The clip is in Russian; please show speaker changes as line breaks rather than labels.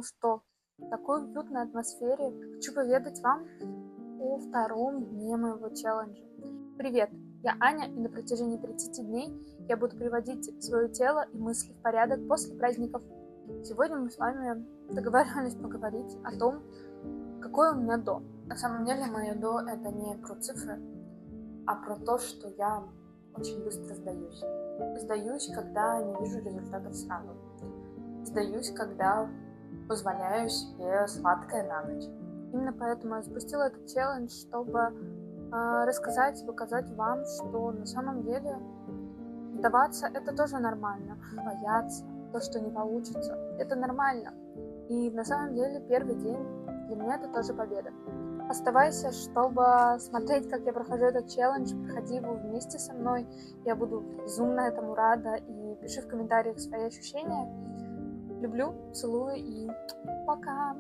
Ну что, в такой уютной атмосфере хочу поведать вам о втором дне моего челленджа. Привет, я Аня, и на протяжении 30 дней я буду приводить свое тело и мысли в порядок после праздников. Сегодня мы с вами договаривались поговорить о том, какое у меня до. На самом деле мое до это не про цифры, а про то, что я очень быстро сдаюсь. Сдаюсь, когда не вижу результатов сразу. Сдаюсь, когда позволяю себе сладкое на ночь. Именно поэтому я запустила этот челлендж, чтобы рассказать и показать вам, что на самом деле сдаваться это тоже нормально. Бояться, то, что не получится, это нормально. И на самом деле первый день для меня это тоже победа. Оставайся, чтобы смотреть, как я прохожу этот челлендж, проходи его вместе со мной. Я буду безумно этому рада. И пиши в комментариях свои ощущения. Люблю, целую и пока!